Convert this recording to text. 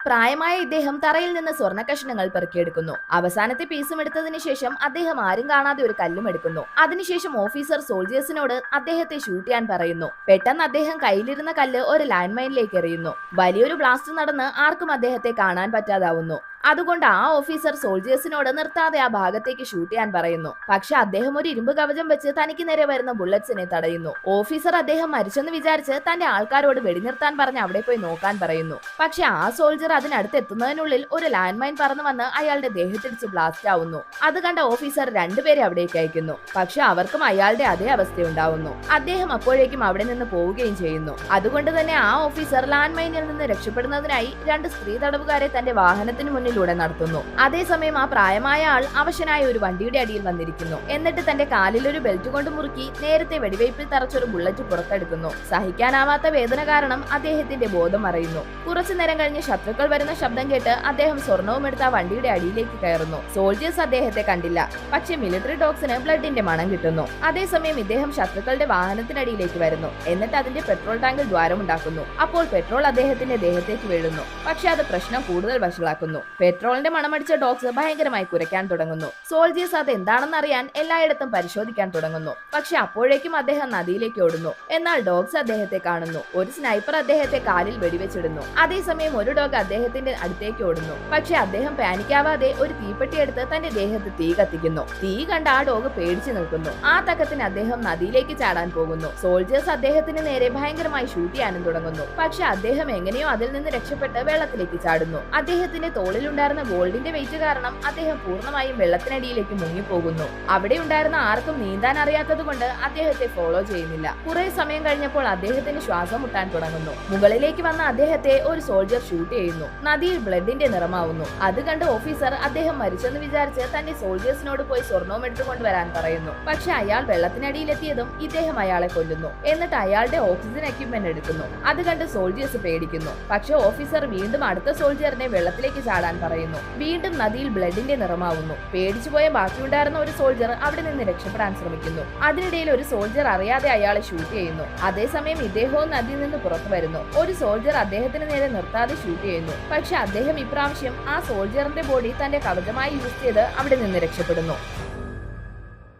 പ്രായമായ ഇദ്ദേഹം തറയിൽ നിന്ന് സ്വർണ്ണ കഷ്ണങ്ങൾ പെറുക്കിയെടുക്കുന്നു. അവസാനത്തെ പീസും എടുത്തതിനു ശേഷം അദ്ദേഹം ആരും കാണാതെ ഒരു കല്ലും എടുക്കുന്നു. അതിനുശേഷം ഓഫീസർ സോൾജേഴ്സിനോട് അദ്ദേഹത്തെ ഷൂട്ട് ചെയ്യാൻ പറയുന്നു. പെട്ടെന്ന് അദ്ദേഹം കയ്യിലിരുന്ന കല്ല് ഒരു ലാൻഡ് മൈനിലേക്ക് എറിയുന്നു. വലിയൊരു ബ്ലാസ്റ്റ് നടന്ന് ആർക്കും അദ്ദേഹത്തെ കാണാൻ പറ്റാതാവുന്നു. അതുകൊണ്ട് ആ ഓഫീസർ സോൾജേഴ്സിനോട് നിർത്താതെ ആ ഭാഗത്തേക്ക് ഷൂട്ട് ചെയ്യാൻ പറയുന്നു. പക്ഷെ അദ്ദേഹം ഒരു ഇരുമ്പ് കവചം വെച്ച് തനിക്ക് നേരെ വരുന്ന ബുള്ളറ്റ്സിനെ തടയുന്നു. ഓഫീസർ അദ്ദേഹം മരിച്ചെന്ന് വിചാരിച്ച് തന്റെ ആൾക്കാരോട് വെടിനിർത്താൻ പറഞ്ഞ് അവിടെ പോയി നോക്കാൻ പറയുന്നു. പക്ഷെ ആ സോൾജർ അതിനടുത്ത് എത്തുന്നതിനുള്ളിൽ ഒരു ലാൻഡ് മൈൻ പറന്നു വന്ന് അയാളുടെ ദേഹത്തിടിച്ച് ബ്ലാസ്റ്റ് ആവുന്നു. അത് കണ്ട ഓഫീസർ രണ്ടുപേരെ അവിടേക്ക് അയക്കുന്നു. പക്ഷെ അവർക്കും അയാളുടെ അതേ അവസ്ഥയുണ്ടാവുന്നു. അദ്ദേഹം അപ്പോഴേക്കും അവിടെ നിന്ന് പോവുകയും ചെയ്യുന്നു. അതുകൊണ്ട് തന്നെ ആ ഓഫീസർ ലാൻഡ് മൈനിൽ നിന്ന് രക്ഷപ്പെടുന്നതിനായി രണ്ട് സ്ത്രീ തടവുകാരെ തന്റെ വാഹനത്തിന് മുന്നിൽ നടത്തുന്നു. അതേസമയം ആ പ്രായമായ ആൾ അവശനായ ഒരു വണ്ടിയുടെ അടിയിൽ വന്നിരിക്കുന്നു. എന്നിട്ട് തന്റെ കാലിൽ ഒരു ബെൽറ്റ് കൊണ്ട് മുറുക്കി നേരത്തെ വെടിവയ്പിൽ തറച്ചൊരു ബുള്ളറ്റ് പുറത്തെടുക്കുന്നു. സഹിക്കാനാവാത്ത വേദന കാരണം അദ്ദേഹത്തിന്റെ ബോധം മറയുന്നു. കുറച്ചു നേരം കഴിഞ്ഞ് ശത്രുക്കൾ വരുന്ന ശബ്ദം കേട്ട് അദ്ദേഹം സ്വർണവും എടുത്ത് ആ വണ്ടിയുടെ അടിയിലേക്ക് കയറുന്നു. സോൾജേഴ്സ് അദ്ദേഹത്തെ കണ്ടില്ല. പക്ഷെ മിലിറ്ററി ഡോഗ്സിന് ബ്ലഡിന്റെ മണം കിട്ടുന്നു. അതേസമയം ഇദ്ദേഹം ശത്രുക്കളുടെ വാഹനത്തിനടിയിലേക്ക് വരുന്നു. എന്നിട്ട് അതിന്റെ പെട്രോൾ ടാങ്കിൽ ദ്വാരമുണ്ടാക്കുന്നു. അപ്പോൾ പെട്രോൾ അദ്ദേഹത്തിന്റെ ദേഹത്തേക്ക് വീഴുന്നു. പക്ഷെ അത് പ്രശ്നം കൂടുതൽ വഷളാക്കുന്നു. പെട്രോളിന്റെ മണമടിച്ച ഡോഗ്സ് ഭയങ്കരമായി കുരയ്ക്കാൻ തുടങ്ങുന്നു. സോൾജേഴ്സ് അത് എന്താണെന്ന് അറിയാൻ എല്ലായിടത്തും പരിശോധിക്കാൻ തുടങ്ങുന്നു. പക്ഷെ അപ്പോഴേക്കും അദ്ദേഹം നദിയിലേക്ക് ഓടുന്നു. എന്നാൽ ഡോഗ്സ് അദ്ദേഹത്തെ കാണുന്നു. ഒരു സ്നൈപ്പർ അദ്ദേഹത്തെ കാലിൽ വെടിവെച്ചിടുന്നു. അതേസമയം ഒരു ഡോഗ് അദ്ദേഹത്തിന്റെ അടുത്തേക്ക് ഓടുന്നു. പക്ഷെ അദ്ദേഹം പാനിക്കാവാതെ ഒരു തീപ്പെട്ടി എടുത്ത് തന്റെ ദേഹത്ത് തീ കത്തിക്കുന്നു. തീ കണ്ട ആ ഡോഗ് പേടിച്ചു നിൽക്കുന്നു. ആ തക്കത്തിന് അദ്ദേഹം നദിയിലേക്ക് ചാടാൻ പോകുന്നു. സോൾജേഴ്സ് അദ്ദേഹത്തിന് നേരെ ഭയങ്കരമായി ഷൂട്ട് ചെയ്യാനും തുടങ്ങുന്നു. പക്ഷെ അദ്ദേഹം എങ്ങനെയോ അതിൽ നിന്ന് രക്ഷപ്പെട്ട് വെള്ളത്തിലേക്ക് ചാടുന്നു. അദ്ദേഹത്തിന്റെ തോളിൽ ഉണ്ടായിരുന്ന ഗോൾഡിന്റെ വെയിറ്റ് കാരണം അദ്ദേഹം പൂർണ്ണമായും വെള്ളത്തിനടിയിലേക്ക് മുങ്ങിപ്പോകുന്നു. അവിടെ ഉണ്ടായിരുന്ന ആർക്കും നീന്താൻ അറിയാത്തത് കൊണ്ട് അദ്ദേഹത്തെ ഫോളോ ചെയ്യുന്നില്ല. കുറെ സമയം കഴിഞ്ഞപ്പോൾ അദ്ദേഹത്തിന് ശ്വാസം മുട്ടാൻ തുടങ്ങുന്നു. മുകളിലേക്ക് വന്ന അദ്ദേഹത്തെ ഒരു സോൾജർ ഷൂട്ട് ചെയ്യുന്നു. നദിയിൽ ബ്ലഡിന്റെ നിറമാവുന്നു. അത് കണ്ട് ഓഫീസർ അദ്ദേഹം മരിച്ചെന്ന് വിചാരിച്ച് തന്റെ സോൾജേഴ്സിനോട് പോയി സ്വർണവും എടുത്തുകൊണ്ടുവരാൻ പറയുന്നു. പക്ഷെ അയാൾ വെള്ളത്തിനടിയിലെത്തിയതും ഇദ്ദേഹം അയാളെ കൊല്ലുന്നു. എന്നിട്ട് അയാളുടെ ഓക്സിജൻ എക്യുപ്മെന്റ് എടുക്കുന്നു. അത് കണ്ട് സോൾജേഴ്സ് പേടിക്കുന്നു. പക്ഷെ ഓഫീസർ വീണ്ടും അടുത്ത സോൾജറിനെ വെള്ളത്തിലേക്ക് ചാടാൻ പറയുന്നു. വീണ്ടും നദിയിൽ ബ്ലഡിന്റെ നിറമാവുന്നു. പേടിച്ചുപോയ ബാക്കിയുണ്ടായിരുന്ന ഒരു സോൾജർ അവിടെ നിന്ന് രക്ഷപ്പെടാൻ ശ്രമിക്കുന്നു. അതിനിടയിൽ ഒരു സോൾജർ അറിയാതെ അയാളെ ഷൂട്ട് ചെയ്യുന്നു. അതേസമയം ഇദ്ദേഹവും നദിയിൽ നിന്ന് പുറത്തു വരുന്നു. ഒരു സോൾജർ അദ്ദേഹത്തിന് നേരെ നിർത്താതെ ഷൂട്ട് ചെയ്യുന്നു. പക്ഷെ അദ്ദേഹം ഇപ്രാവശ്യം ആ സോൾജറിന്റെ ബോഡി തന്റെ കവചമായി യൂസ് ചെയ്ത് അവിടെ നിന്ന് രക്ഷപ്പെടുന്നു.